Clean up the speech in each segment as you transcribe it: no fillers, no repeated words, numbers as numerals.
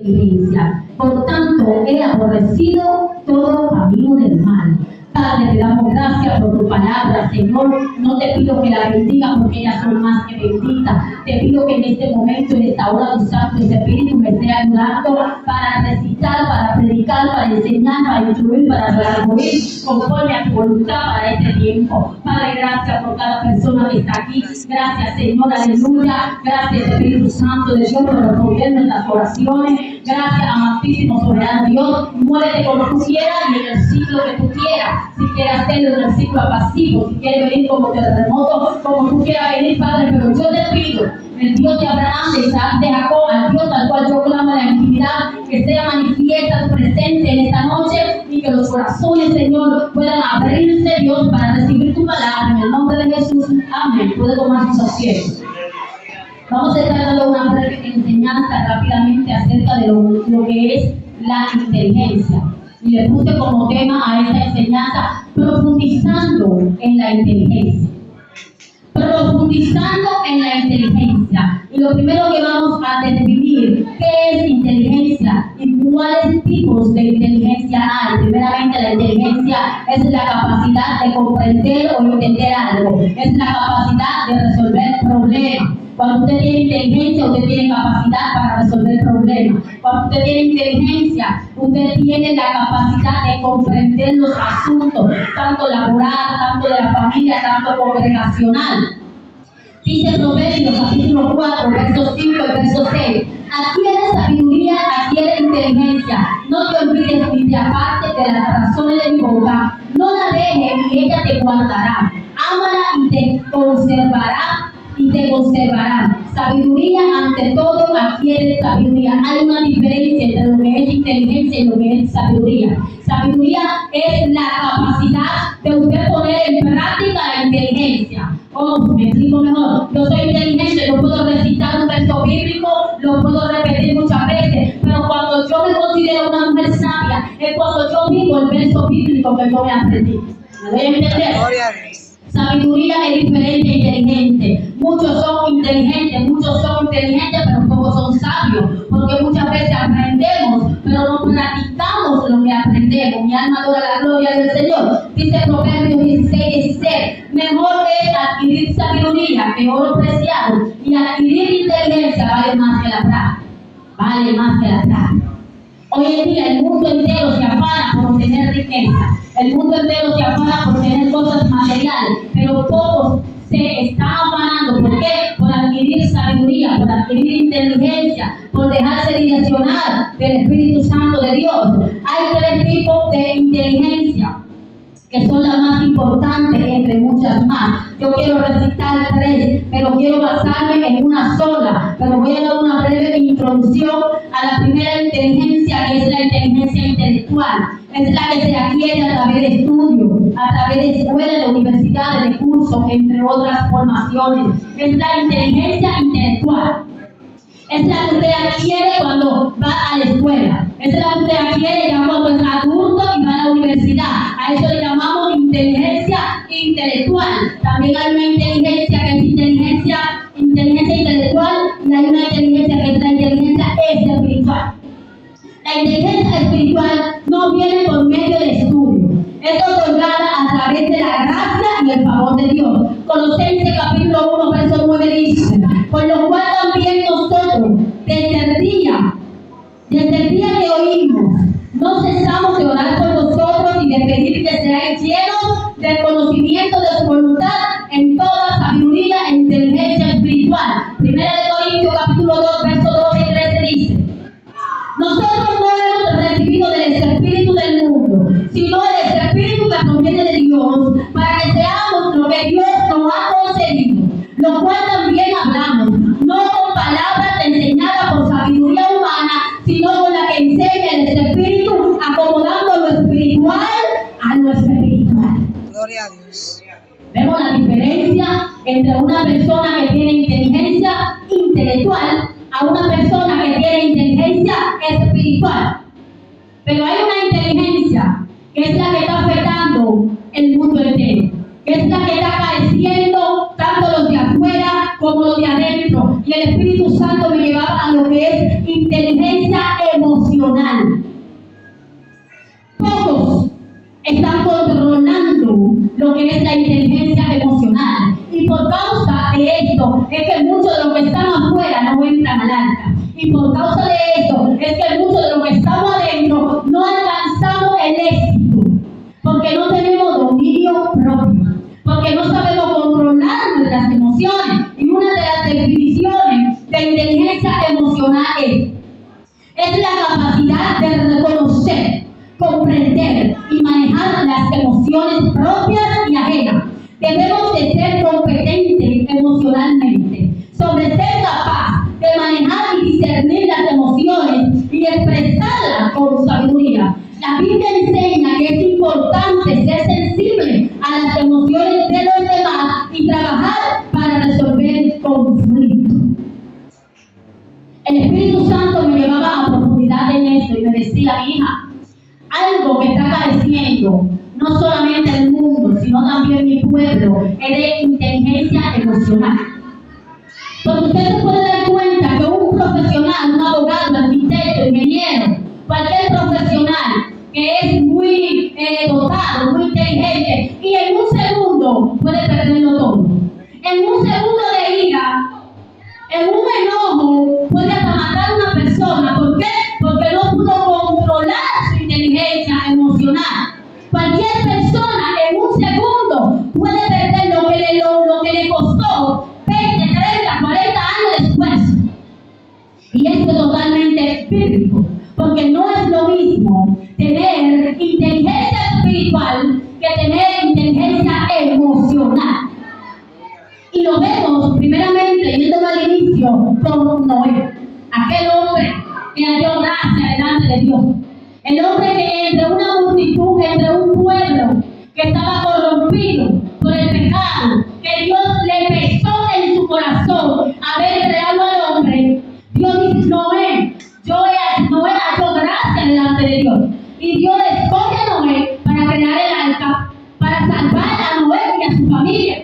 inteligencia. Por tanto, he aborrecido todo camino del mal. Padre, te damos gracias por tu palabra, Señor. No te pido que la bendiga porque ellas son más que benditas. Te pido que en este momento, en esta hora, tu Santo Espíritu me esté ayudando para recitar, para predicar, para enseñar, para instruir, para redarguir, conforme a tu voluntad para este tiempo. Padre, gracias por cada persona que está aquí. Gracias, Señor, aleluya. Gracias, Espíritu Santo de Dios, por responder nuestras oraciones. Gracias, amantísimo soberano Dios. Muévete como tú quieras y en el ciclo que tú quieras. Si quieres hacerlo en el ciclo pasivo, si quieres venir como terremoto, como tú quieras venir, Padre, pero yo te pido, el Dios de Abraham, de Isaac, de Jacob, al Dios al cual yo clamo en la intimidad, que sea manifiesta tu presencia en esta noche y que los corazones, Señor, puedan abrirse, Dios, para recibir tu palabra en el nombre de Jesús. Amén. Puede tomar sus asientos. Vamos a estar dando una breve enseñanza rápidamente acerca de lo que es la inteligencia. Y le puse como tema a esta enseñanza profundizando en la inteligencia. Profundizando en la inteligencia. Y lo primero que vamos a definir, ¿qué es inteligencia? Y cuáles tipos de inteligencia hay. Primeramente, la inteligencia es la capacidad de comprender o entender algo. Es la capacidad de resolver problemas. Cuando usted tiene inteligencia, usted tiene capacidad para resolver problemas. Cuando usted tiene inteligencia, usted tiene la capacidad de comprender los asuntos, tanto laboral, tanto de la familia, tanto congregacional. Dice Proverbios, capítulo 4, verso 5 y verso 6. Adquiere sabiduría, adquiere inteligencia. No te olvides ni te apartes de las razones de mi boca. No la dejes y ella te guardará. Ámala y te conservará. Sabiduría, ante todo, adquiere sabiduría. Hay una diferencia entre lo que es inteligencia y lo que es sabiduría. Sabiduría es la capacidad de usted poner en práctica la inteligencia. Me explico mejor. Yo soy inteligente, yo puedo recitar un verso bíblico, lo puedo repetir muchas veces, pero cuando yo me considero una mujer sabia, es cuando yo vivo el verso bíblico que yo me aprendí. ¿Me voy a entender? Sabiduría es diferente a inteligente. Muchos son inteligentes, pero pocos son sabios. Porque muchas veces aprendemos, pero no practicamos lo que aprendemos. Mi alma adora la gloria del Señor. Dice Proverbios 16:16. Mejor es adquirir sabiduría que oro preciado. Y adquirir inteligencia vale más que la plata. Hoy en día el mundo entero se afana por tener riqueza. El mundo entero se afana por tener cosas materiales, pero pocos se están afanando. ¿Por qué? Por adquirir sabiduría, por adquirir inteligencia, por dejarse direccionar del Espíritu Santo de Dios. Hay tres tipos de inteligencia que son las más importantes entre muchas más. Yo quiero recitar tres, pero quiero basarme en una sola. Pero voy a dar una breve introducción a la primera inteligencia, que es la inteligencia intelectual. Es la que se adquiere a través de estudios, a través de escuelas, de universidades, de cursos, entre otras formaciones. Es la inteligencia intelectual. Es la que usted adquiere cuando va a la escuela. Es la que usted adquiere ya cuando es adulto y va a la universidad. A eso le llamamos inteligencia intelectual. También hay una inteligencia que es inteligencia intelectual, y hay una inteligencia que es la inteligencia espiritual. La inteligencia espiritual no viene por medio de estudio. Es otorgada a través de la gracia y el favor de Dios. Colosenses capítulo 1, verso 9 dice: por lo cual también nosotros, desde el día que oímos, no cesamos de orar por vosotros y de pedir que seáis llenos del conocimiento de su voluntad en toda sabiduría e inteligencia espiritual. Primera de Corintios capítulo 2, verso 12 y 13 dice: nosotros no hemos recibido del espíritu del mundo, sino del espíritu que proviene de Dios, para que seamos lo que Dios nos ha concedido, lo cual también hablamos, no con palabras enseñadas por sabiduría humana, sino con la que enseña el espíritu, acomodando lo espiritual a lo espiritual. Gloria a Dios. Vemos la diferencia entre una persona que tiene inteligencia intelectual a una persona que tiene inteligencia espiritual. Pero hay una inteligencia que es la que está afectando el mundo entero, que es la que está padeciendo tanto los de afuera como los de adentro. Y el Espíritu Santo me llevaba a lo que es inteligencia inteligencia emocional. Y por causa de esto es que muchos de los que están afuera no entran al arca. Y por causa de esto es que muchos de los que estamos adentro no alcanzamos el éxito. Porque no tenemos dominio propio. Porque no sabemos controlar nuestras emociones. Y una de las definiciones de inteligencia emocional es la capacidad de reconocer, comprender y manejar las emociones propias y ajenas. Debemos de ser competentes emocionalmente, sobre ser capaz de manejar y discernir las emociones y expresarlas con sabiduría. La Biblia enseña que es importante ser sensible a las emociones de los demás y trabajar para resolver conflictos. El Espíritu Santo me llevaba a profundidad en esto y me decía: mi hija, algo que está careciendo no solamente el mundo, sino también mi pueblo, es de inteligencia emocional. Porque usted se puede dar cuenta que un profesional, un abogado, arquitecto, ingeniero, cualquier profesional que es muy dotado, muy inteligente, y en un segundo puede perderlo todo. En un segundo de ira, en un enojo, puede hasta matar a una persona. ¿Por qué? Porque no pudo controlar su inteligencia emocional. Cualquier persona en un segundo puede perder lo que le costó 20, 30, 40 años de esfuerzo. Y esto es totalmente bíblico, porque no es lo mismo tener inteligencia espiritual que tener inteligencia emocional. Y lo vemos primeramente, yéndolo al inicio, con Noé, aquel hombre que halló gracia delante de Dios. El hombre que entre una multitud, entre un pueblo que estaba corrompido por el pecado, que Dios le pesó en su corazón haber creado al hombre. Dios dice: Noé halló gracia delante de Dios. Y Dios escoge a Noé para crear el arca, para salvar a Noé y a su familia.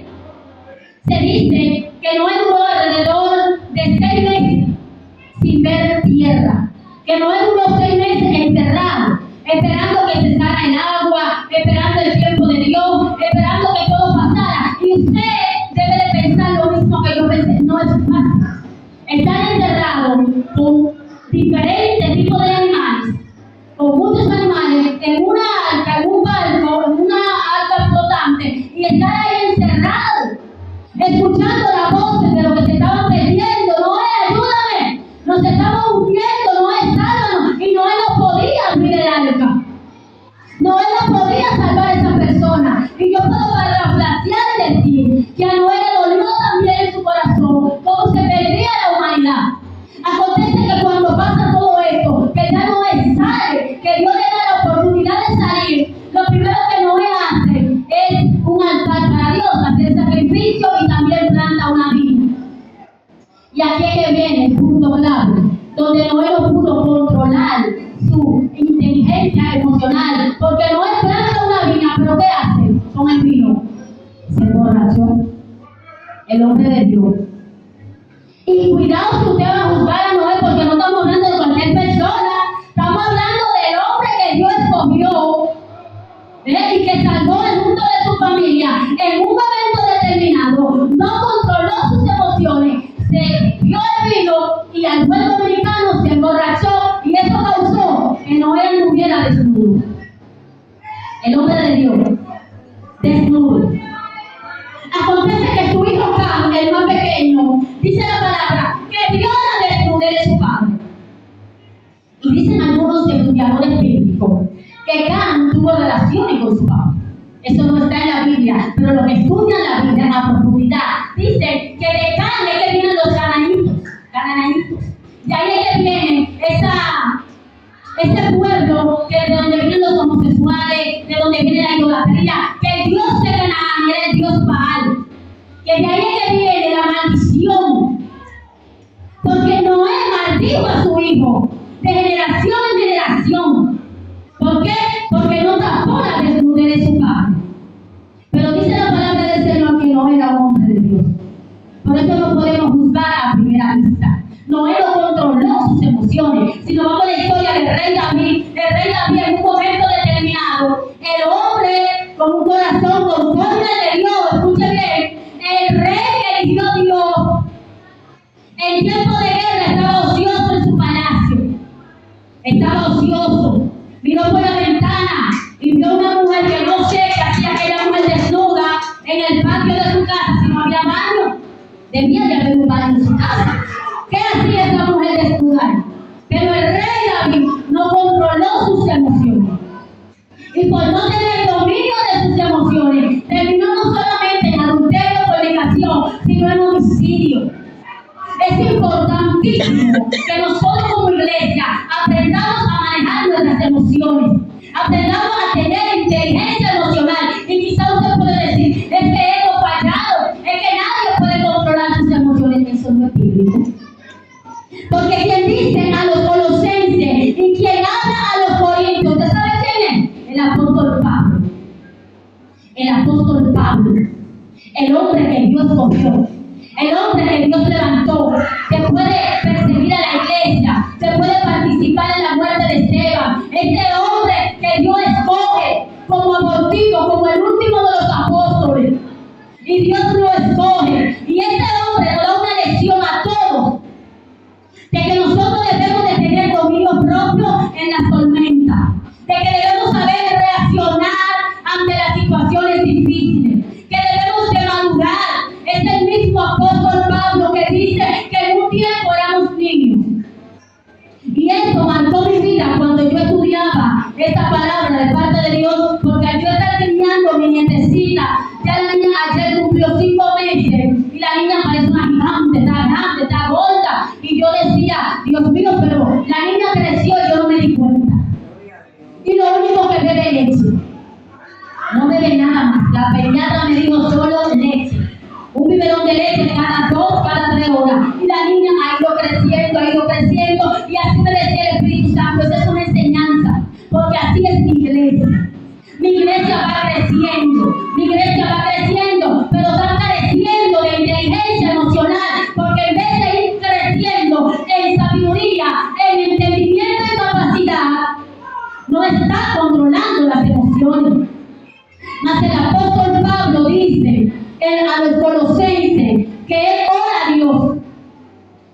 Se dice que Noé duró alrededor de 6 meses sin ver tierra. Que Noé duró 6 meses encerrado, esperando que cesara el agua, esperando el tiempo de Dios, esperando que todo pasara. Y usted debe de pensar lo mismo que yo pensé. No es fácil estar encerrado con diferentes tipos de animales, con muchos animales, en una arca, en un barco, en una arca flotante, y estar ahí encerrado, escuchando la voz de los que se estaban perdiendo. Noé, ayúdame, nos estamos hundiendo, Noé, sálvanos. Y Noé no podía abrir el arca. Noé no podía salvar a esa persona. Y yo puedo parafrasear y decir que a Noé le dolió también en su corazón cómo se perdía la humanidad. Acontece que cuando pasa todo esto, que ya Noé sale, que Dios le da la oportunidad de salir, lo primero que Noé hace es un altar para Dios, hacer sacrificio, y también planta una viña. Y aquí es que viene el punto clave, donde Noé no pudo controlar su inteligencia emocional, porque Noé planta una viña, pero ¿qué hace con el vino? Se emborrachó. El hombre de Dios. Y cuidado si usted va a juzgar a Noé, porque no estamos hablando de cualquier persona, estamos hablando del hombre que Dios escogió, y que salvó el mundo de su familia. En un momento determinado no controló sus emociones, se dio el vino y al buen dominicano se emborrachó, y eso causó que Noé anduviera desnudo. El hombre de Dios, desnudo. Acontece que su hijo Cam, el más pequeño, dice la palabra que vio la desnudez de su padre. Y dicen algunos estudiadores bíblicos que Cam tuvo relaciones con su padre. Eso no está en la Biblia, pero los que estudian la Biblia a profundidad dicen que de Cam es que vienen los canaanitas. Y ahí es que viene ese pueblo de donde vienen los homosexuales, de donde viene la idolatría, que el Dios de Canaán era el Dios Baal. Que de ahí es que viene la maldición. Porque Noé maldijo a su hijo de generación en generación. ¿Por qué? Porque no tapó la desnudez de su padre. Pero dice la palabra del Señor que no era hombre de Dios. Por eso no podemos juzgar a primera vista. Noé no controló sus emociones. Si nos vamos a la historia del rey David, en un momento determinado, el hombre con un corazón conforme de Dios estaba ocioso, miró por la ventana y vio una mujer que no sé qué hacía aquella mujer desnuda en el patio de su casa si no había baño. Debía de haber un baño en su casa. ¿Qué hacía esa mujer desnuda? Pero el rey David no controló sus emociones. Y por no tener dominio de sus emociones, terminó no solamente en adulterio, fornicación, sino en homicidio. Es importantísimo que nosotros como iglesia aprendamos a manejar nuestras emociones, aprendamos a tener inteligencia emocional. Y quizá usted puede decir, es que hemos fallado, es que nadie puede controlar sus emociones. Eso no es bíblico. Porque quien dice a los colosenses y quien habla a los corintios, ¿usted sabe quién es? El apóstol Pablo. El apóstol Pablo. El hombre que Dios escogió. El hombre que Dios levantó, que puede perseguir a la iglesia, que puede participar en la muerte de Esteban. Este hombre que Dios escoge como abortivo, como el último de los apóstoles. Y Dios lo escoge. Y este hombre nos da una lección a todos de que nosotros debemos de tener dominio propio en las tormentas, de que debemos saber reaccionar ante las situaciones difíciles, que debemos de madurar. Es el mismo apóstol Pablo que dice que en un tiempo éramos niños. Y esto marcó mi vida cuando yo estudiaba esta palabra de parte de Dios, porque al yo estar criando a mi nietecita, ya la niña ayer cumplió 5 meses y la niña parece una gigante, está grande, está gorda. Y yo decía, Dios mío, pero la niña creció y yo no me di cuenta. Y lo único que bebe leche. No bebe nada más. La pediatra me dijo solo leche. Un biberón de leche cada 2, cada 3 horas. Y la niña ha ido creciendo. Y así me decía el Espíritu Santo. Esa es una enseñanza. Porque así es mi iglesia. Mi iglesia va creciendo. Mi iglesia va creciendo. Pero está careciendo de inteligencia emocional. Porque en vez de ir creciendo en sabiduría, en entendimiento y capacidad, no está controlando las emociones. Mas el apóstol Pablo dice a los colosenses que él ora a Dios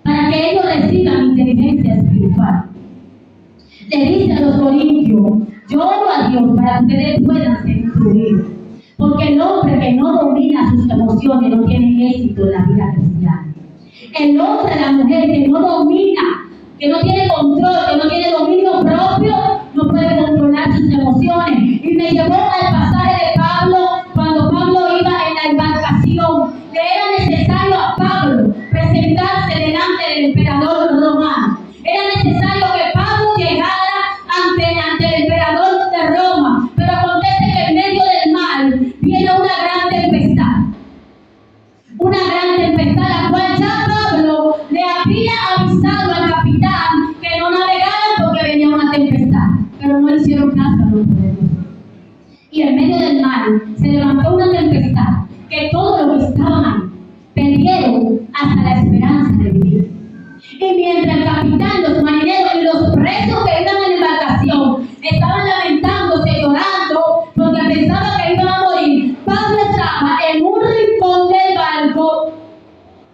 para que ellos reciban inteligencia espiritual. Le dice a los corintios, yo oro a Dios para que ustedes puedan ser instruidos. Porque el hombre que no domina sus emociones no tiene éxito en la vida cristiana. El hombre, la mujer que no domina, que no tiene control, que no tiene dominio propio, no puede controlar sus emociones. Y me llevó al pasaje de Pablo, cuando Pablo iba en la embarcación. Le era necesario a Pablo presentarse delante del emperador romano. Era necesario que Pablo llegara ante el emperador de Roma. Pero acontece que en medio del mar viene una gran tempestad. Una gran tempestad, la cual ya Pablo le había avisado al capitán que no navegaran porque venía una tempestad. Pero no le hicieron caso a los poderosos. Y en medio del mar se levantó una tempestad que todos los que estaban ahí perdieron hasta la esperanza de vivir. Y mientras el capitán, los marineros y los presos que iban en la embarcación estaban lamentándose, llorando, porque pensaban que iban a morir, Pablo estaba en un rincón del barco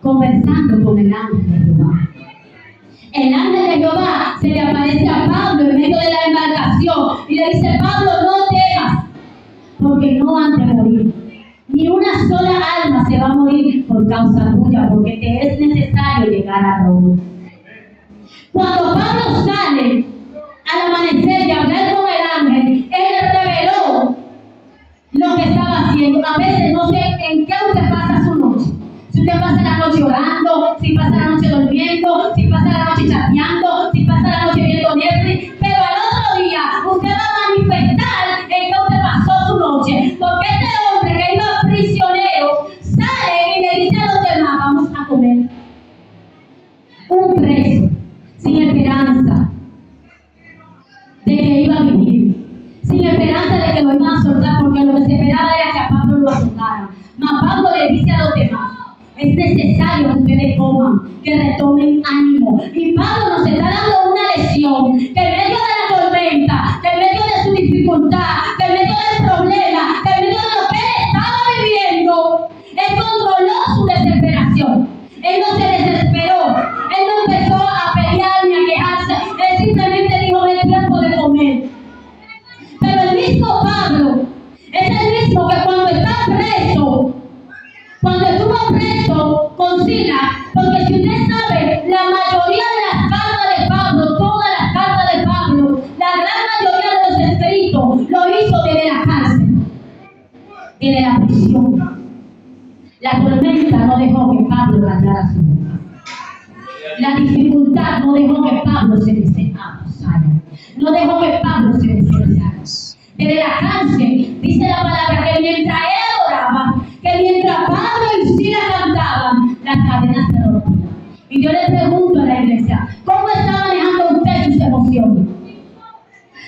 conversando con el ángel de Jehová. El ángel de Jehová se le aparece a Pablo en medio de la embarcación y le dice, Pablo, no temas, porque no han de morir. Ni una sola alma se va a morir por causa tuya, porque te es necesario llegar a Roma. Cuando Pablo sale al amanecer de hablar con el ángel, él reveló lo que estaba haciendo. A veces no sé en qué usted pasa su noche. Si usted pasa la noche orando, si pasa la noche durmiendo, si pasa la noche chateando, si pasa la noche viendo Netflix, pero al otro día usted va a manifestar en qué usted pasó su noche. Porque este hombre que iba prisionero sale y le dice a los demás, vamos a comer. Un preso sin esperanza de que iba a vivir, sin esperanza de que lo iban a soltar, porque lo que se esperaba era que a Pablo lo soltaran. Mas Pablo le dice a los demás, es necesario que ustedes coman, que retomen ánimo. Y Pablo nos está dando una lección, que en medio de la tormenta, que en medio de su dificultad, que en medio del problema, que en medio de lo que él estaba viviendo, él controló su desesperación. Él no se desesperó, él no empezó a pelear ni a quejarse, él simplemente dijo, introducirla, porque si usted sabe, la mayoría de las cartas de Pablo, todas las cartas de Pablo, la gran mayoría de los escritos, lo hizo desde la cárcel, desde la prisión. La tormenta no dejó que Pablo callara su boca. La dificultad no dejó que Pablo se deseara. No dejó que Pablo se deseara. Desde la cárcel, dice la palabra que mientras él oraba, que mientras Pablo y Silas cantaban, las cadenas se rompían. Y yo le pregunto a la iglesia, ¿cómo está manejando usted sus emociones?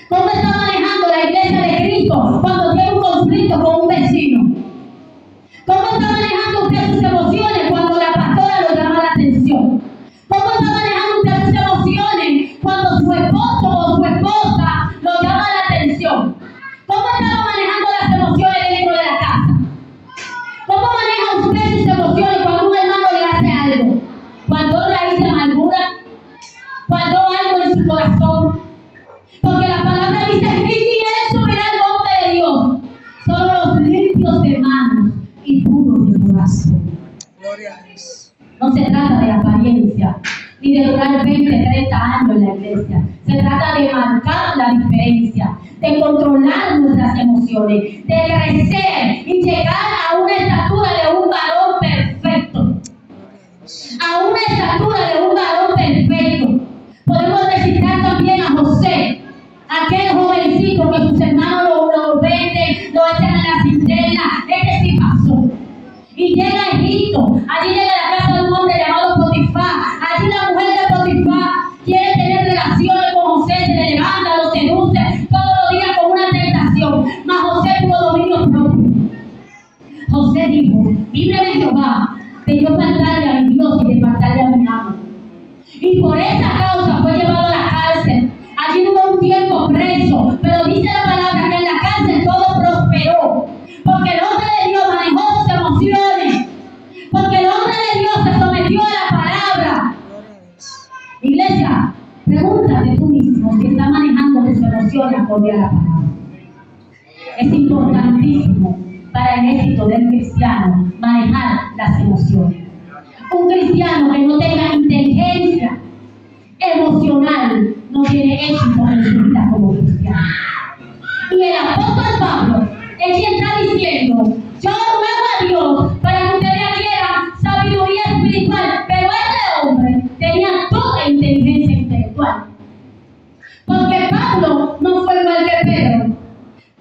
¿Cómo está manejando la iglesia de Cristo cuando tiene un conflicto con un vecino? ¿Cómo está manejando usted sus emociones cuando la pastora lo llama la atención? ¿Cómo está manejando usted sus emociones cuando su esposo o su esposa lo llama la atención? ¿Cómo está manejando las emociones dentro de la casa? ¿Cómo maneja usted sus emociones cuando un hermano le hace algo? Cuando raíz de amargura, cuando algo en su corazón. Porque la palabra dice, y eso mira el monte de Dios. Son los limpios de manos y puros de corazón. Gloria a Dios. No se trata de apariencia, ni de durar 20, 30 años en la iglesia. Se trata de marcar la diferencia, de controlar nuestras emociones, de crecer y llegar a una estatura de un varón perfecto. A una estatura de un varón perfecto. Podemos recitar también a José, aquel jovencito que sus hermanos lo venden, lo echan en la cisterna. Este sí pasó. Y llega a Egipto, allí llega a la casa de un hombre llamado Potifar. Allí la mujer de Potifar quiere tener relaciones con José, se le levanta, lo seduce todos los días con una tentación. Mas José tuvo dominio propio. José dijo, líbrame Jehová de yo faltarle a mi Dios y de faltarle a mi amo. Y por esa causa fue llevado a la cárcel. Allí tuvo un tiempo preso, pero dice la palabra que en la cárcel todo prosperó. Porque el hombre de Dios manejó sus emociones. Porque el hombre de Dios se sometió a la palabra. Iglesia, pregúntate tú mismo si estás manejando tus emociones acorde a la palabra. Es importantísimo para el éxito del cristiano manejar las emociones. Un cristiano que no tenga inteligencia emocional no tiene éxito en su vida como cristiano. Y el apóstol Pablo es quien está diciendo, yo ruego a Dios para que ustedes adquieran sabiduría espiritual, pero este hombre tenía toda inteligencia intelectual. Porque Pablo no fue igual que Pedro.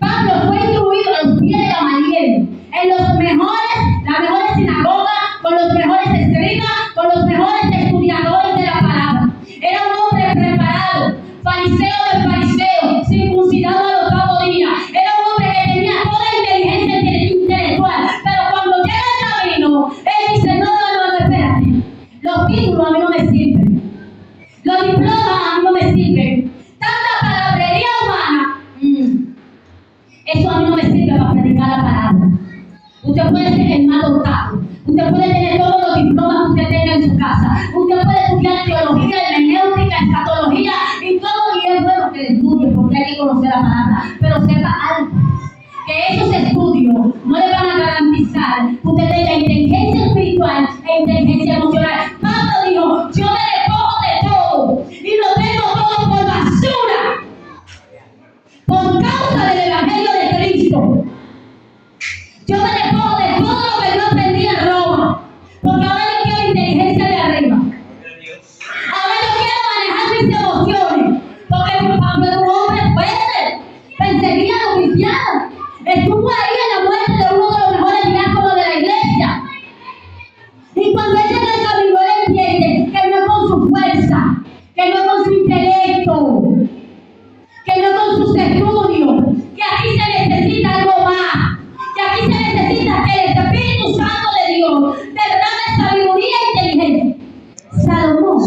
Pablo fue instruido en los pies de Gamaliel, en las mejores sinagogas, con los mejores escribas, con los mejores estudiadores de la palabra. Era un hombre preparado, fariseo de fariseos, circuncidado al octavo día. Era un hombre que tenía toda inteligencia intelectual, pero cuando llega el camino, él dice, no, espérate. Los títulos a mí no me sirven. Los diplomas a mí no me sirven. Tanta palabrería humana. Eso a mí no me sirve para predicar la palabra. Usted puede ser el más dotado. Usted puede tener todos los diplomas que usted tenga en su casa. Usted puede estudiar teología, hermenéutica, escatología y todo. Y es bueno que le estudie porque hay que conocer la palabra. Pero sepa algo. Que esos estudios no le van a garantizar que usted tenga inteligencia espiritual e inteligencia emocional. Pablo dijo, yo me despojo de todo y lo tengo todo por basura. Por causa del evangelio de Cristo. Yo me despojo de todo lo que yo aprendí en Roma. Porque ahora yo quiero inteligencia de arriba. Ahora yo quiero manejar mis emociones. Porque Pablo era un hombre fuerte. Perseguía a los cristianos. Estuvo ahí en la muerte de uno de los mejores diáconos de la iglesia. Y cuando él llega al camino, él entiende que no es con su fuerza, que no es con su intelecto, que no es con sus estudios, que aquí se necesita algo más, que aquí se necesita que el Espíritu Santo de Dios derrame sabiduría e inteligencia. Salomón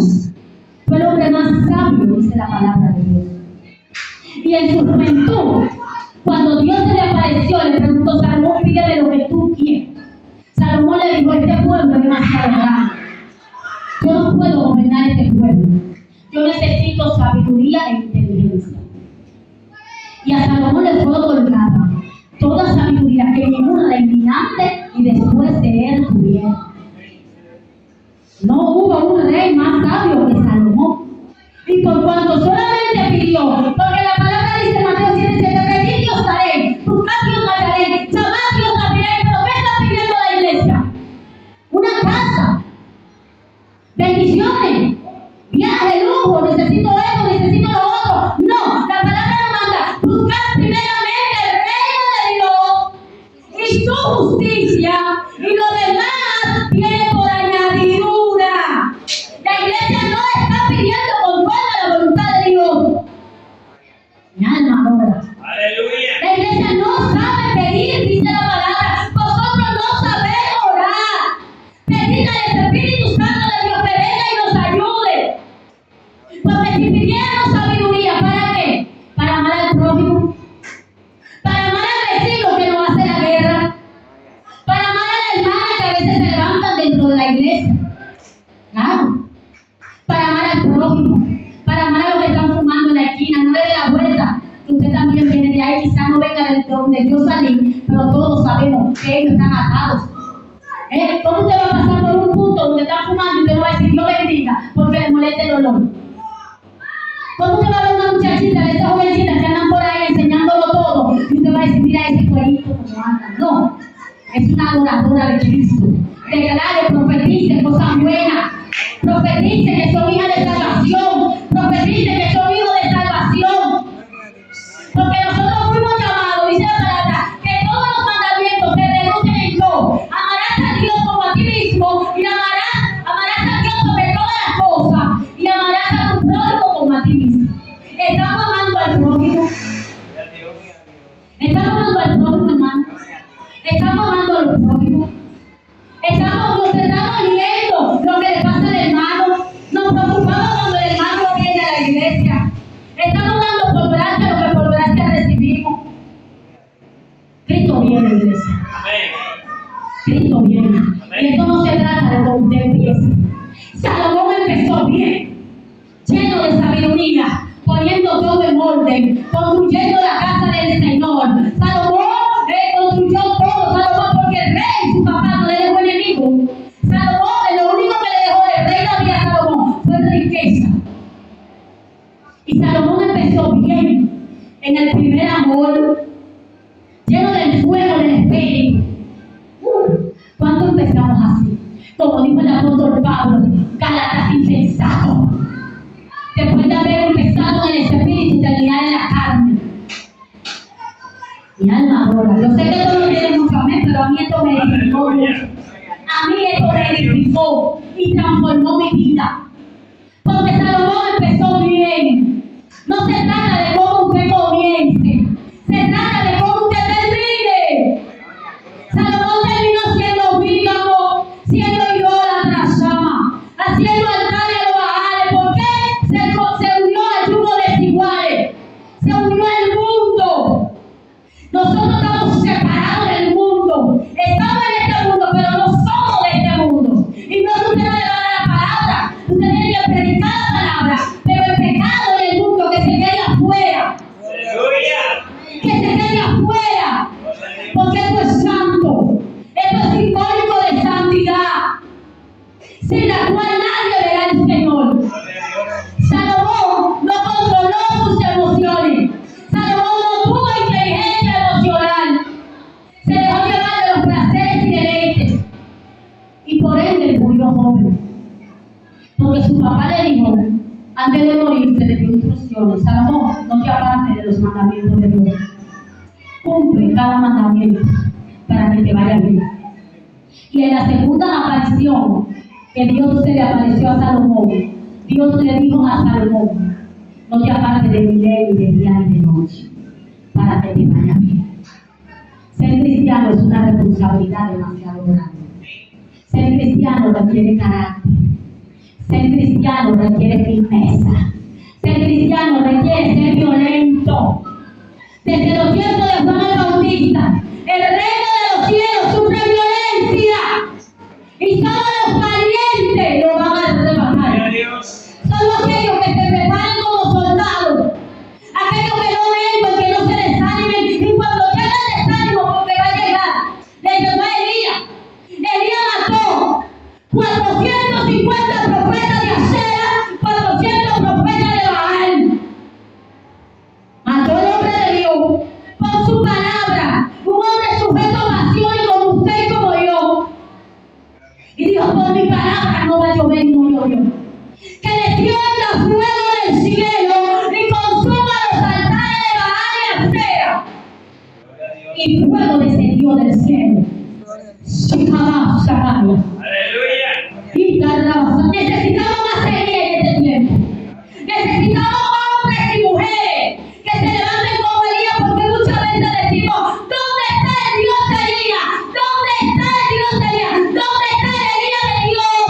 fue el hombre más sabio, dice la palabra de Dios. Y en su juventud, cuando Dios se le apareció, le preguntó, Salomón, pídeme lo que tú quieras. Salomón le dijo, este pueblo es demasiado grande. Yo no puedo gobernar este pueblo. Yo necesito sabiduría e inteligencia. Y a Salomón le fue otorgada toda sabiduría que ningún reinante y después de él tuviera. No hubo un rey más sabio que Salomón. Y por cuanto solamente pidió, porque la palabra dice en Mateo 7:7, pedid y os daréis, buscad y os hallaréis, llamad y os abriréis. Pero ¿qué está pidiendo la iglesia? Una casa, bendiciones, viaje, lujo, necesito esto, necesito lo otro. No, la palabra nos manda, buscad primeramente el reino de Dios y su justicia, y lo demás viene por añadidura. La iglesia no está pidiendo conforme a la voluntad de Dios. Mi alma adora. Aleluya. La iglesia no sabe pedir, dice la palabra. Vosotros no sabéis orar. Pedid al Espíritu Santo de Dios que venga y nos ayude. Porque si pidiéramos sabiduría, ¿para qué? Para amar al prójimo, para amar al vecino que nos hace la guerra, para amar a la hermana que a veces se levantan dentro de la iglesia. Claro. Para amar al prójimo, para amar a los que están fumando en la esquina. No le dé la vuelta, que usted también viene de ahí. Quizás no venga de donde yo salí, pero todos sabemos que ellos están atados. ¿Cómo usted va a pasar por un punto donde están fumando y usted no va a decir Dios bendiga porque le molesta el olor? ¿Cómo usted va a ver una muchachita de esas jovencitas que andan por ahí enseñándolo todo y usted va a decir mira ese cuerito como anda? No, es una adoradora de Cristo. Declare, profetice cosas buenas, profetice que son hijas de salvación, profetice que son hijos de salvación. Porque nosotros fuimos llamados, dice la palabra, que todos los mandamientos se reducen en dos. Amarás a Dios como a ti mismo y amarás a Dios sobre todas las cosas y amarás a tu prójimo como a ti mismo. Estamos amando al prójimo. Estamos amando al prójimo, hermano. Estamos amando al prójimo. Nos estamos viendo lo que le pasa al hermano. Nos preocupamos cuando el hermano viene a la iglesia. Estamos dando por gracia lo que por gracia recibimos. Cristo viene, iglesia. Cristo viene. Y esto no se trata de cómo usted empiece. Salomón empezó bien, lleno de sabiduría, poniendo todo en orden, construyendo la casa del Señor. Salomón construyó todo. Salomón, porque el rey, su papá, no le dejó enemigo. Salomón, lo único que le dejó el rey David a Salomón fue riqueza. Y Salomón empezó bien, en el primer amor, lleno del fuego del Espíritu. ¿Cuánto empezamos así? Como dijo el apóstol Pablo, Gálatas insensatos. Después de haber empezado en el Espíritu y terminar en la carne. Mi alma adora. Yo sé que esto no tiene mucho amén, pero a mí esto me edificó mucho. A mí esto me edificó y transformó mi vida. Porque Salomón empezó bien. No se trata de cómo usted comience, se trata de cómo usted termine. Salomón terminó siendo bígamo, siendo idólatra, haciendo altares a los baales. ¿Por qué? Se unió al yugo desiguales, se unió al mundo. Nosotros estamos separados del mundo, estamos en este mundo, pero no somos de este mundo. Y no es que usted no le va a dar la palabra, usted tiene que predicar la palabra, pero el pecado en el mundo que se quede afuera. Que se quede afuera, porque esto es santo, esto es simbólico de santidad, sin la cual nadie verá al Señor. Salomón no controló sus emociones. Salomón no tuvo inteligencia emocional. Se dejó llevar de los placeres y deleites. Y por ende murió joven. Porque su papá le dijo, antes de morirse, le dio instrucciones: Salomón, no te apartes de los mandamientos de Dios. Cumple cada mandamiento para que te vaya bien. Y en la segunda aparición que Dios se le apareció a Salomón, Dios le dijo a Salomón: no te apartes de mi ley de día y de noche, para que te vaya bien. Ser cristiano es una responsabilidad demasiado grande. Ser cristiano requiere carácter. Ser cristiano requiere firmeza. Ser cristiano requiere ser violento. Desde los tiempos de Juan el Bautista, el reino de los cielos sufre violencia. Y solo los valientes lo van a arrebatar. Solo aquellos que se preparan como soldados. Aquellos que no ven, que no se desanimen. Y cuando llega el desánimo, porque va a llegar, le llegó a Elías. Elías mató 450 y fuego descendió del cielo. Gloria a Dios. Sí, jamás, jamás. Aleluya. Necesitamos más Elías en este tiempo. Necesitamos hombres y mujeres que se levanten como Elías, porque muchas veces decimos, ¿dónde está el Dios de Elías? ¿Dónde está el Dios de Elías? ¿Dónde está el Elías de Dios?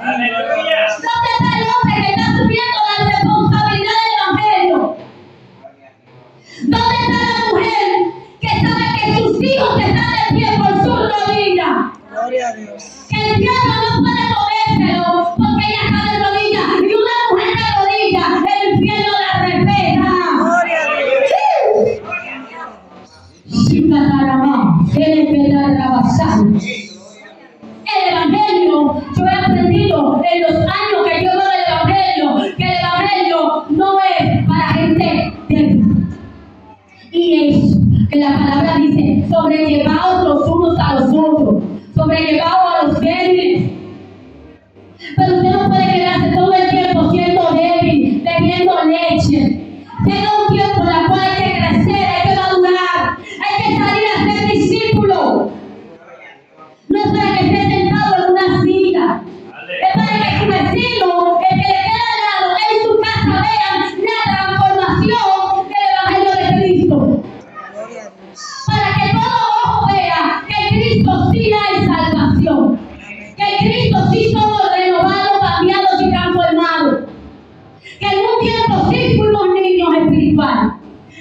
Aleluya. ¿Dónde está el hombre que está asumiendo la responsabilidad del Evangelio? ¿Dónde está la mujer que sabe que sus hijos están de pie por sus rodillas? Gloria a Dios. Que el diablo no puede comérselo porque ella está de rodillas, y una mujer de rodillas, el infierno la respeta. Gloria a Dios. El Evangelio, yo he aprendido en los años que yo veo el Evangelio, que el Evangelio no es para gente débil. Y es que la palabra dice, sobrellevaos los unos a los otros, sobrellevaos a los débiles. Pero usted no puede quedarse todo el tiempo siendo débil, bebiendo leche. Llega un tiempo en el cual hay que crecer, hay que madurar, hay que salir a ser discípulo. No es para que esté sentado en una silla, es para que su vecino, el que le queda al lado, en su casa vean la transformación del Evangelio de Cristo. Gloria a Dios. Para que todo ojo vea que en Cristo sí hay salvación, que en Cristo sí somos renovados, cambiados y transformados, que en un tiempo sí fuimos niños espirituales,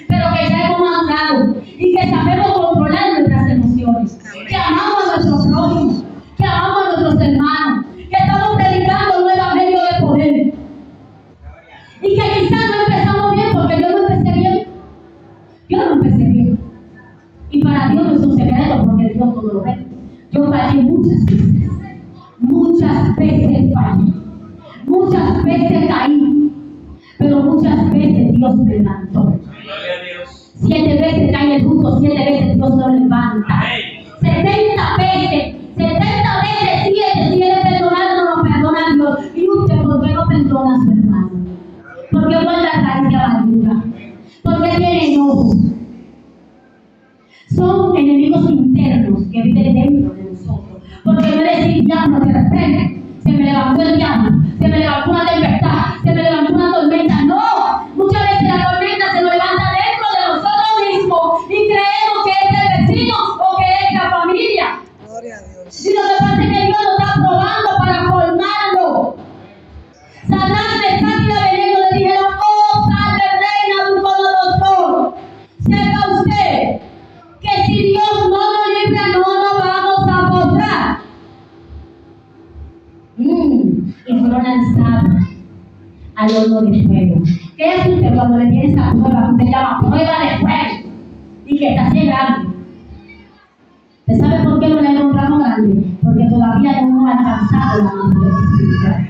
pero que ya hemos madurado y que sabemos controlar nuestras emociones, que amamos a nuestros prójimos, que amamos a nuestros hermanos, que estamos predicando un evangelio de poder, y que quizás no empezamos bien, porque yo no empecé bien. Yo no empecé bien. Y para Dios no es un secreto, porque Dios todo lo ve. Yo fallé muchas veces. Muchas veces fallé. Muchas veces caí. Pero muchas veces Dios me levantó. Gloria a Dios. 7 veces cae el justo, 7 veces Dios lo levanta. Amén. 70 veces 7, si eres perdonado, no lo perdona Dios. Y usted, ¿por qué no perdona a su hermano? ¿Por qué guarda raíz de amargura? ¿Por qué tiene enojo? Son enemigos internos que viven dentro de nosotros. Porque no es decir, diablo, de repente se me levantó el diablo, se me levantó una tempestad, se me levantó una tormenta. No, muchas veces la tormenta se nos levanta dentro de nosotros mismos y creemos que es el vecino o que es la familia. Gloria a Dios. Y lo que pasa es que Dios lo está probando para formarlo. Satanás de Sáquila Veneno le dijeron, oh, salve reina Nabucodonosor, sepa usted que si Dios no nos libra, no nos vamos a postrar. Y fueron lanzados al horno de fuego. ¿Qué hace usted cuando le tiene esa prueba? Usted llama prueba de fuego y que está así grande. ¿Usted sabe por qué no la encontramos grande? Porque todavía no hemos alcanzado la madurez espiritual.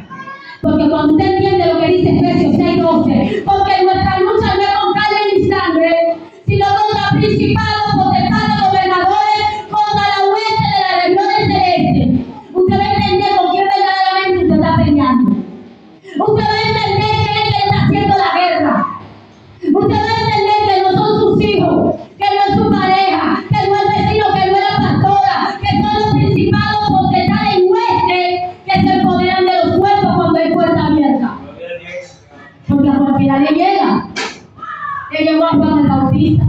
Porque cuando usted entiende lo que dice Efesios 6:12, porque nuestra lucha no es con carne ni sangre, sino contra principados, potestades, gobernadores, contra la hueste de las regiones celestes. Usted va a entender con quién verdaderamente usted está peleando. Usted va a entender que es que está haciendo la guerra. Usted va a entender que no son sus hijos, que no es su pareja, que no es vecino, que no es la pastora, que son los principados, potestades y huestes que se empoderan de los cuerpos cuando hay puerta abierta. Gloria a Dios. Porque a cualquiera le llega. Le llegó a Juan el Bautista.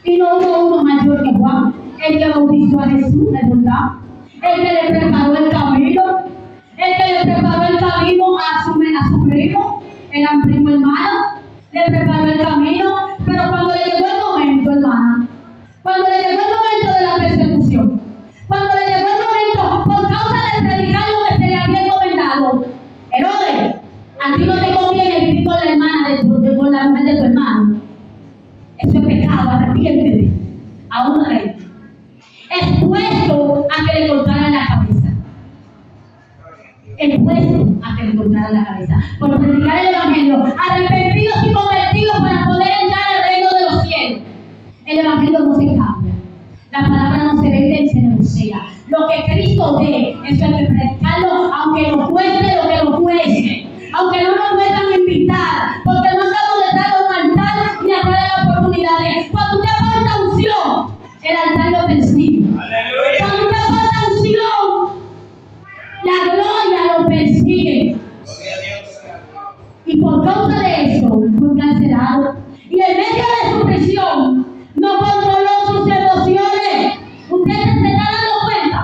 Y no hubo uno mayor que Juan. El que bautizó a Jesús, ¿es verdad? El que le preparó el camino. El que le preparó el camino a su primo. Eran primo hermano. Le preparó el camino. Pero cuando le llegó el momento, hermana. Cuando le llegó el momento de la persecución. Cuando le llegó el momento, por causa de predicar lo que se le había encomendado. Herodes, a ti no te conviene vivir con la hermana con la mujer de tu hermano. Eso es pecado, arrepiéntete. A un rey. Expuesto a que le cortaran la cabeza. Expuesto a que le cortaran la cabeza. Por predicar el evangelio. Arrepentidos y convertidos para poder entrar al reino de los cielos. El evangelio no se cambia. La palabra no se vende ni se negocia. Lo que Cristo dé, eso hay que predicarlo, aunque nos cueste lo que nos cueste. Aunque no nos puedan invitar, porque no estamos detrás de un altar ni atrás de las oportunidades. Cuando usted porta unción, el altar lo persigue. Aleluya. Cuando usted pasa unción, la gloria lo persigue. Gloria a Dios. Y por causa de eso fue encarcelado. Y en medio de su prisión no controló sus emociones. Usted se está dando cuenta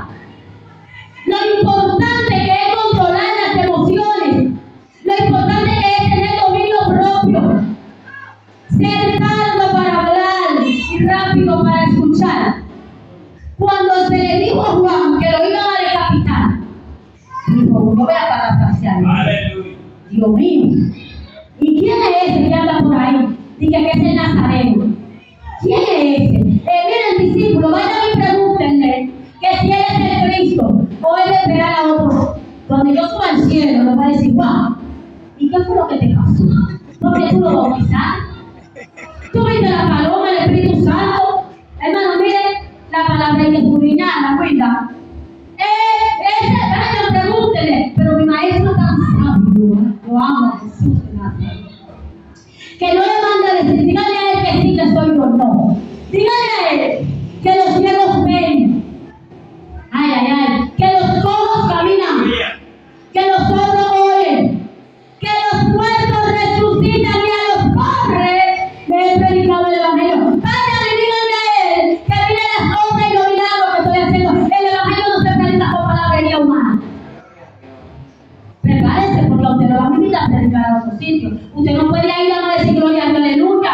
lo importante que es controlar las emociones. Lo importante que es tener dominio propio. Ser tardo para hablar y rápido para escuchar. Cuando se le dijo a Juan que lo iban a decapitar, dijo, no voy a parafrasear. Aleluya. Dios mío. ¿Y quién es ese que anda por ahí? Dice que es el Nazareno. ¿Quién es ese? Miren, discípulos, vayan y pregúntenle que si él es el Cristo o él es esperar a otro. Cuando yo suba al cielo, le voy a decir, wow, ¿y qué fue lo que te pasó? ¿Por qué tú lo bautizaste? ¿Tú viste la paloma, el Espíritu Santo? Hermano, miren la palabra de escudriñar, la cuenta. Vayan, pregúntenle, pero mi maestro tan sabio, lo amo a Jesús de Nazaret. Que no le mande a decir, dígale a él que sí, que soy yo, no. Dígale a él que los ciegos ven. Ay, ay, ay. Que los cojos caminan. Aleluya. Que los sordos oyen. Que los muertos resucitan y a los pobres les he predicado el Evangelio. Vayan y díganle a él que mire las obras y los milagros que estoy haciendo. El Evangelio no se predica con palabrería humana. Prepárese porque usted lo va a invitar a predicar a otro sitio. Usted no puede ir a decir gloria a Dios, aleluya.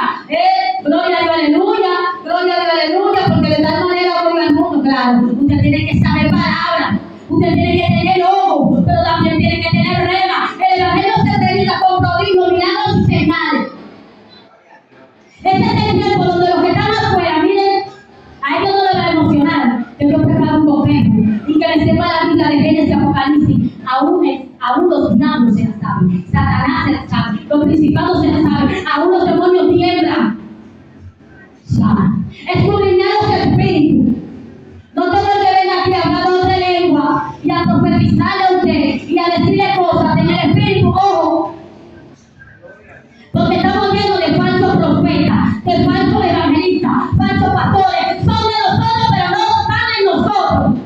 Gloria a Dios, aleluya. Gloria a Dios, aleluya. Porque de tal manera oiga al mundo. Claro, usted tiene que saber palabras. Usted tiene que tener ojo, pero también tiene que tener rema. El Evangelio se predica con prodigios, milagros y señales. Este es el tiempo donde los que están afuera, miren, a ellos no les va a emocionar que yo prepare un copejo y que les sepa la vida de Génesis y Apocalipsis. Aún los diablos se la saben, Satanás se la sabe, los principados se la saben, aún los demonios tiemblan. Saben. Escudriñar los espíritus. No todo el que venga aquí a hablar otra lengua y a profetizarle a usted y a decirle cosas en el espíritu, ojo. Porque estamos llenos de falsos profetas, de falsos evangelistas, falsos pastores. Son de nosotros, pero no están en nosotros.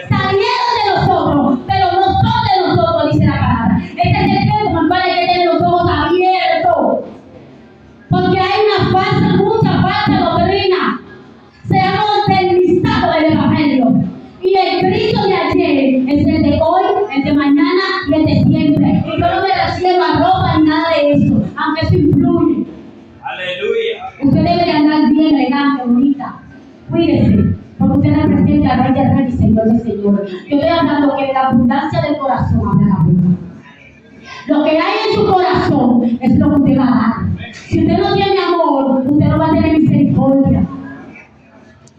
Salieron de nosotros, pero no son de nosotros, dice la palabra. Este es el tiempo en el cual hay que tener los ojos abiertos. Porque hay mucha falsa doctrina. Se ha modernizado el Evangelio. Y el Cristo de ayer es el de hoy, el de mañana y el de siempre. Y yo no me refiero a ropa ni nada de eso, aunque eso influye. Aleluya. Usted debe de andar bien, elegante, bonita. Cuídese, porque usted representa al Rey del Rey y Señor del Señor. Yo estoy hablando que de la abundancia del corazón habla la boca. Lo que hay en su corazón es lo que usted va a dar. Si usted no tiene amor, usted no va a tener misericordia.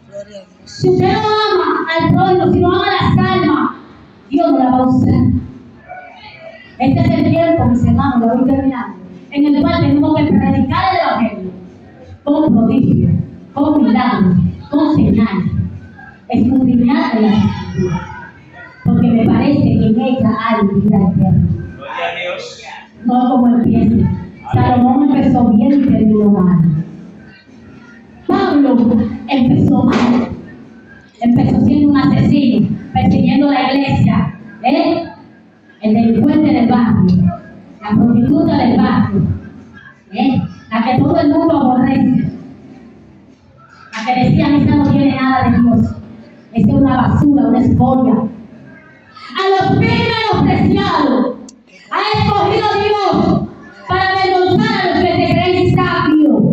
Gloria a Dios. Si usted no ama al prójimo, si no ama las almas, Dios no la va a usar. Este es el tiempo, mis hermanos, lo voy terminando, en el cual tenemos que predicar el Evangelio con prodigios, con milagros, con señales, escudriñar en la Escritura, porque me parece que en ella hay vida eterna. Gloria a Dios. No como empieza. Salomón empezó bien y terminó mal. Pablo empezó mal. Empezó siendo un asesino, persiguiendo la iglesia. El delincuente del barrio, la prostituta del barrio, la que todo el mundo aborrece, la que decían esa no tiene nada de Dios, esa es una basura, una escoria. A los firmes menospreciados ha escogido Dios para avergonzar a los que se creen sabios.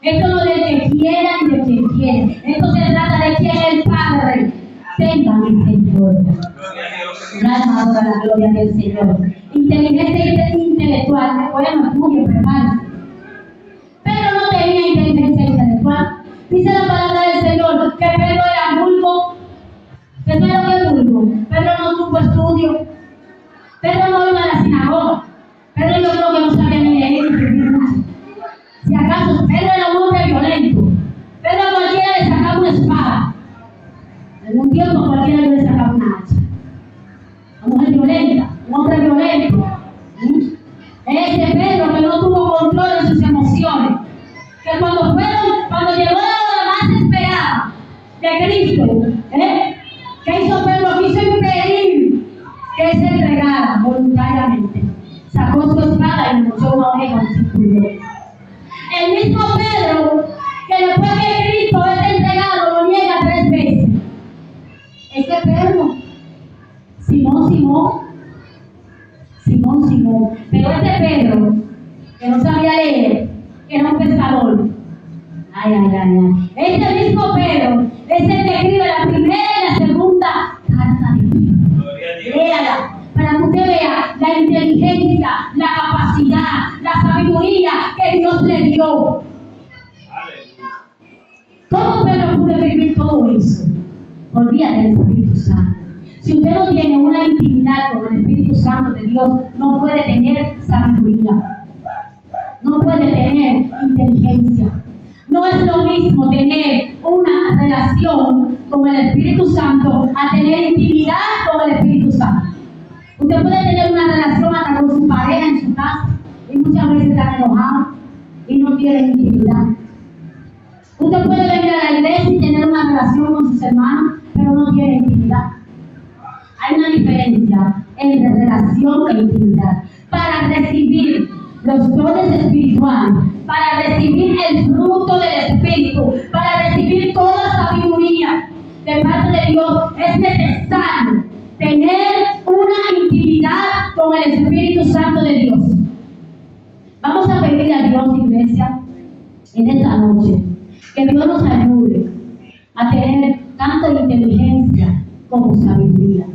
Esto no es del que quiera ni del que quiere. Esto se trata de quien es el Padre. Tenga misericordia. Gloria a Dios. Un alma adora la gloria del Señor. Inteligencia intelectual. Bueno, estudio, prepárese. Pedro no tenía inteligencia intelectual. Dice la palabra del Señor que Pedro era vulgo. ¿Qué sabe lo que es vulgo? Pedro no tuvo estudio. Pedro no iba a la sinagoga. Pedro yo creo que no sabía ni leer ni escribir mucho. Si acaso Pedro era un hombre violento. Pedro a cualquiera le sacaba una espada. En un tiempo a cualquiera le sacaba una hacha. Una mujer violenta, un hombre violento. Ese Pedro que no tuvo control de sus emociones. Que cuando llegó la hora más esperada, de Cristo. ¿Qué hizo Pedro? Quiso impedir que se entregara voluntariamente. Sacó su espada y le echó una oreja al discípulo. El mismo Pedro que después que Cristo es entregado lo niega 3 veces. Ese Pedro, Simón, pero este Pedro que no sabía leer, que era un pescador. Este mismo Pedro es el que escribe la primera y la segunda carta de Pedro. Gloria a Dios. Léala, para que usted vea la inteligencia, la capacidad, la sabiduría que Dios le dio. Aleluya. ¿Cómo Pedro pudo escribir todo eso? Olvídate del Espíritu Santo. Si usted no tiene una intimidad con el Espíritu Santo de Dios, no puede tener sabiduría, no puede tener inteligencia. No es lo mismo tener una relación con el Espíritu Santo a tener intimidad con el Espíritu Santo. Usted puede tener una relación hasta con su pareja en su casa y muchas veces están enojados y no tienen intimidad. Usted puede venir a la iglesia y tener una relación con sus hermanos, pero no tiene intimidad. Hay una diferencia entre relación e intimidad. Para recibir los dones espirituales, para recibir el fruto del Espíritu, para recibir toda sabiduría de parte de Dios, es necesario tener una intimidad con el Espíritu Santo de Dios. Vamos a pedirle a Dios, iglesia, en esta noche, que Dios nos ayude a tener tanto inteligencia como sabiduría.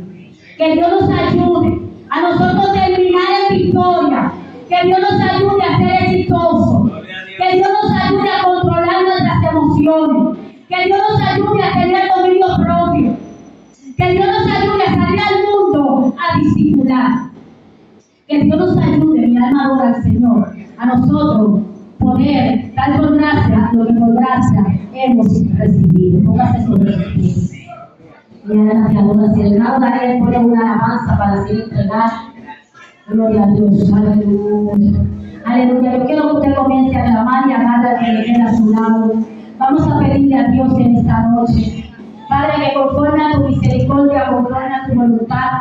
Que Dios nos ayude a nosotros terminar en victoria. Que Dios nos ayude a ser exitosos. Que Dios nos ayude a controlar nuestras emociones. Que Dios nos ayude a tener dominio propio. Que Dios nos ayude a salir al mundo a discipular. Que Dios nos ayude, mi alma adora al Señor, a nosotros poder dar por gracia lo que por gracia hemos recibido. Póngase sobre sus pies. Mi alma te adora. Si el hermano Daniel pone una alabanza para así entregar, gloria a Dios. Aleluya. Aleluya. Yo quiero que usted comience a clamar y a agarrar al que le queda a su lado. Vamos a pedirle a Dios en esta noche, Padre, que conforme a tu misericordia, conforme a tu voluntad,